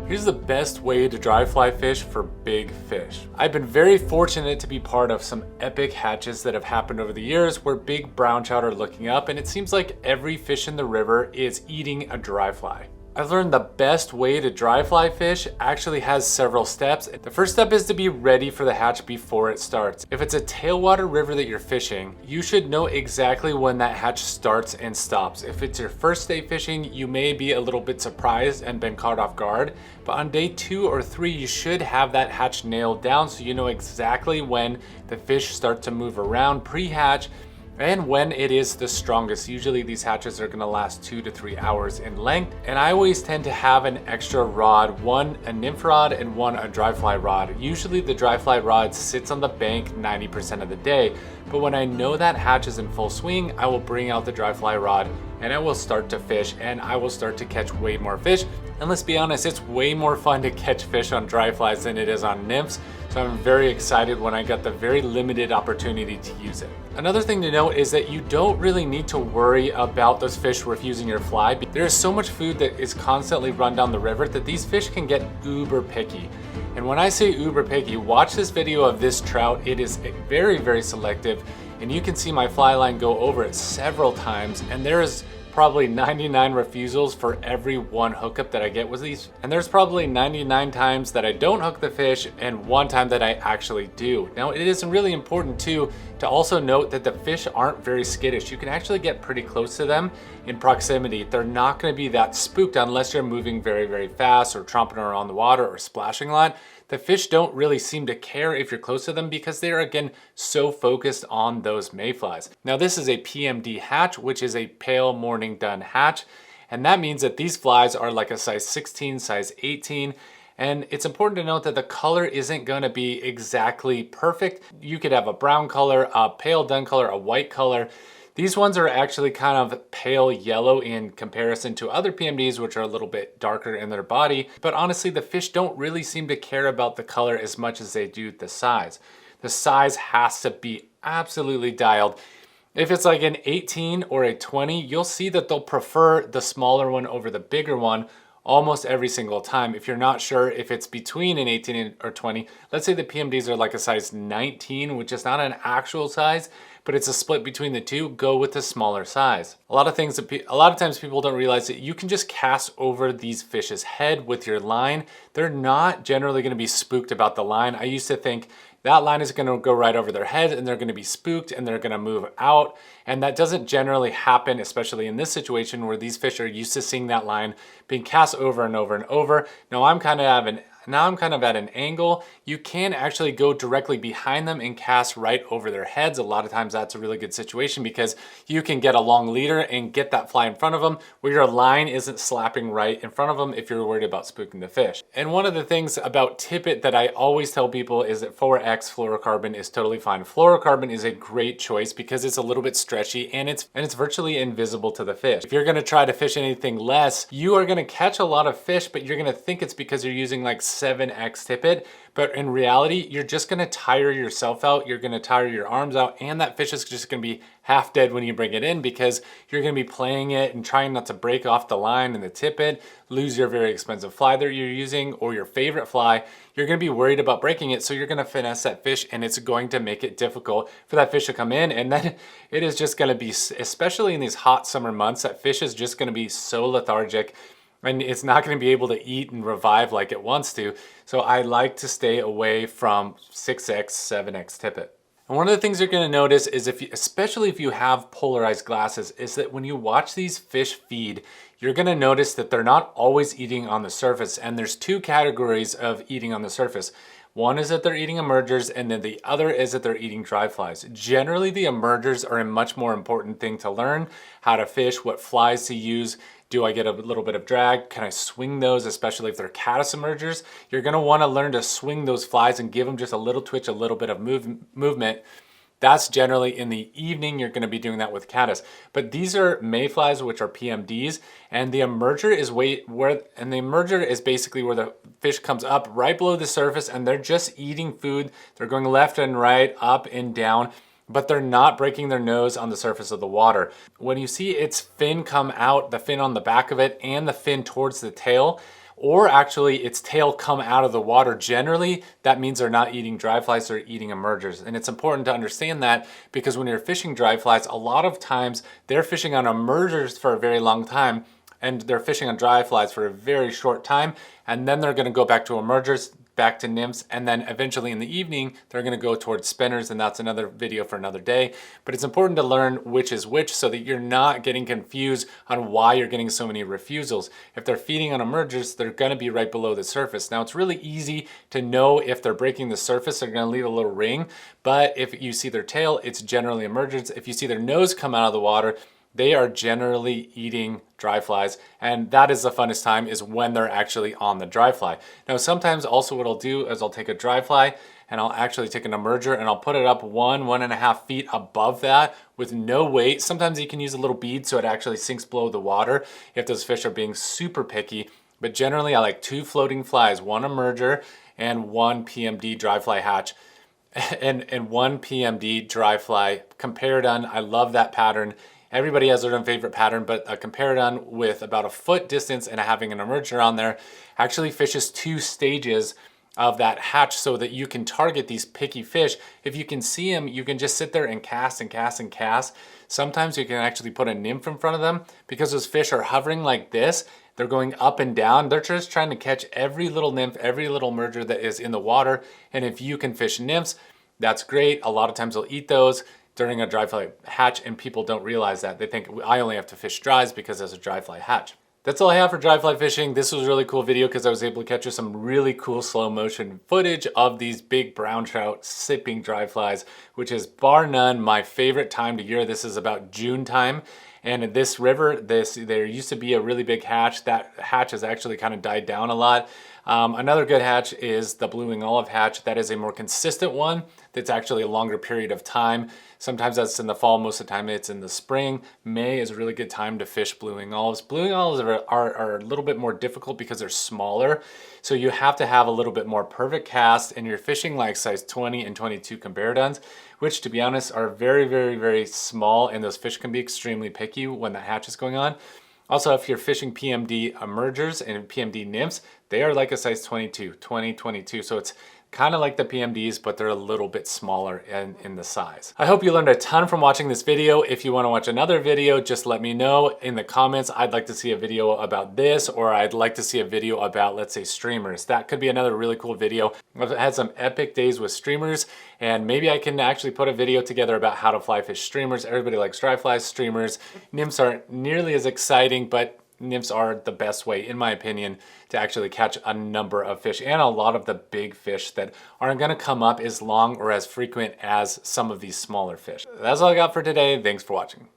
Here's the best way to dry fly fish for big fish. I've been very fortunate to be part of some epic hatches that have happened over the years where big brown trout are looking up, and it seems like every fish in the river is eating a dry fly. I've learned the best way to dry fly fish actually has several steps. The first step is to be ready for the hatch before it starts. If it's a tailwater river that you're fishing, you should know exactly when that hatch starts and stops. If it's your first day fishing, you may be a little bit surprised and been caught off guard, but on day 2 or 3, you should have that hatch nailed down so you know exactly when the fish start to move around pre-hatch and when it is the strongest. Usually these hatches are gonna last 2 to 3 hours in length. And I always tend to have an extra rod, one a nymph rod and one a dry fly rod. Usually the dry fly rod sits on the bank 90% of the day, but when I know that hatch is in full swing, I will bring out the dry fly rod and I will start to fish and I will start to catch way more fish. And let's be honest, it's way more fun to catch fish on dry flies than it is on nymphs. So I'm very excited when I got the very limited opportunity to use it. Another thing to note is that you don't really need to worry about those fish refusing your fly. There is so much food that is constantly run down the river that these fish can get uber picky. And when I say uber picky, watch this video of this trout. It is very, very selective. And you can see my fly line go over it several times. And there is probably 99 refusals for every one hookup that I get with these. And there's probably 99 times that I don't hook the fish and 1 time that I actually do. Now it is really important too to also note that the fish aren't very skittish. You can actually get pretty close to them in proximity. They're not gonna be that spooked unless you're moving very, very fast or tromping around the water or splashing a lot. The fish don't really seem to care if you're close to them because they're, again, so focused on those mayflies. Now this is a PMD hatch, which is a pale morning dun hatch. And that means that these flies are like a size 16, size 18. And it's important to note that the color isn't gonna be exactly perfect. You could have a brown color, a pale dun color, a white color. These ones are actually kind of pale yellow in comparison to other PMDs, which are a little bit darker in their body. But honestly, the fish don't really seem to care about the color as much as they do the size. The size has to be absolutely dialed. If it's like an 18 or a 20, you'll see that they'll prefer the smaller one over the bigger one almost every single time. If you're not sure if it's between an 18 or 20, let's say the PMDs are like a size 19, which is not an actual size, but it's a split between the two, go with the smaller size. A lot of times people don't realize that you can just cast over these fish's head with your line. They're not generally gonna be spooked about the line. I used to think that line is gonna go right over their head and they're gonna be spooked and they're gonna move out. And that doesn't generally happen, especially in this situation where these fish are used to seeing that line being cast over and over and over. Now I'm kind of at an angle. You can actually go directly behind them and cast right over their heads. A lot of times that's a really good situation because you can get a long leader and get that fly in front of them where your line isn't slapping right in front of them if you're worried about spooking the fish. And one of the things about tippet that I always tell people is that 4X fluorocarbon is totally fine. Fluorocarbon is a great choice because it's a little bit stretchy and it's virtually invisible to the fish. If you're gonna try to fish anything less, you are gonna catch a lot of fish, but you're gonna think it's because you're using like 7X tippet, but in reality, you're just gonna tire yourself out, you're gonna tire your arms out, and that fish is just gonna be half dead when you bring it in because you're gonna be playing it and trying not to break off the line and the tippet, lose your very expensive fly that you're using or your favorite fly. You're gonna be worried about breaking it, so you're gonna finesse that fish and it's going to make it difficult for that fish to come in. And then it is just gonna be, especially in these hot summer months, that fish is just gonna be so lethargic and it's not going to be able to eat and revive like it wants to. So I like to stay away from 6X, 7X tippet. And one of the things you're going to notice is especially if you have polarized glasses, is that when you watch these fish feed, you're going to notice that they're not always eating on the surface. And there's 2 categories of eating on the surface. One is that they're eating emergers, and then the other is that they're eating dry flies. Generally, the emergers are a much more important thing to learn, how to fish, what flies to use. Do I get a little bit of drag? Can I swing those, especially if they're caddis emergers? You're gonna wanna learn to swing those flies and give them just a little twitch, a little bit of movement. That's generally in the evening. You're gonna be doing that with caddis. But these are mayflies, which are PMDs, and the emerger is basically where the fish comes up right below the surface and they're just eating food. They're going left and right, up and down, but they're not breaking their nose on the surface of the water. When you see its fin come out, the fin on the back of it and the fin towards the tail, or actually its tail come out of the water. Generally, that means they're not eating dry flies, they're eating emergers. And it's important to understand that because when you're fishing dry flies, a lot of times they're fishing on emergers for a very long time and they're fishing on dry flies for a very short time, and then they're gonna go back to emergers, back to nymphs, and then eventually in the evening, they're gonna go towards spinners, and that's another video for another day. But it's important to learn which is which so that you're not getting confused on why you're getting so many refusals. If they're feeding on emergers, they're gonna be right below the surface. Now, it's really easy to know if they're breaking the surface, they're gonna leave a little ring, but if you see their tail, it's generally emergers. If you see their nose come out of the water, they are generally eating dry flies, and that is the funnest time, is when they're actually on the dry fly. Now, sometimes also what I'll do is I'll take a dry fly and I'll actually take an emerger and I'll put it up 1.5 feet above that with no weight. Sometimes you can use a little bead so it actually sinks below the water if those fish are being super picky. But generally I like 2 floating flies, 1 emerger and 1 PMD dry fly hatch. And 1 PMD dry fly Comparadun. I love that pattern. Everybody has their own favorite pattern, but a Comparadun with about a foot distance and having an emerger on there actually fishes 2 stages of that hatch so that you can target these picky fish. If you can see them, you can just sit there and cast and cast and cast. Sometimes you can actually put a nymph in front of them because those fish are hovering like this. They're going up and down. They're just trying to catch every little nymph, every little emerger that is in the water. And if you can fish nymphs, that's great. A lot of times they'll eat those during a dry fly hatch, and people don't realize that. They think I only have to fish dries because there's a dry fly hatch. That's all I have for dry fly fishing. This was a really cool video because I was able to capture some really cool slow motion footage of these big brown trout sipping dry flies, which is bar none my favorite time to year. This is about June time. And in this river, there used to be a really big hatch. That hatch has actually kind of died down a lot. Another good hatch is the blue wing olive hatch. That is a more consistent one. That's actually a longer period of time. Sometimes that's in the fall, most of the time it's in the spring. May is a really good time to fish blue wing olives. Blue wing olives are a little bit more difficult because they're smaller. So you have to have a little bit more perfect cast, and you're fishing like size 20 and 22 Comparaduns, which to be honest are very, very, very small, and those fish can be extremely picky when the hatch is going on. Also, if you're fishing PMD emergers and PMD nymphs, they are like a size 22, 20, 22. So it's kind of like the PMDs, but they're a little bit smaller in the size. I hope you learned a ton from watching this video. If you want to watch another video, just let me know in the comments. I'd like to see a video about this, or I'd like to see a video about, let's say, streamers. That could be another really cool video. I've had some epic days with streamers, and maybe I can actually put a video together about how to fly fish streamers. Everybody likes dry flies, streamers. Nymphs aren't nearly as exciting, but nymphs are the best way, in my opinion, to actually catch a number of fish, and a lot of the big fish that aren't going to come up as long or as frequent as some of these smaller fish. That's all I got for today. Thanks for watching.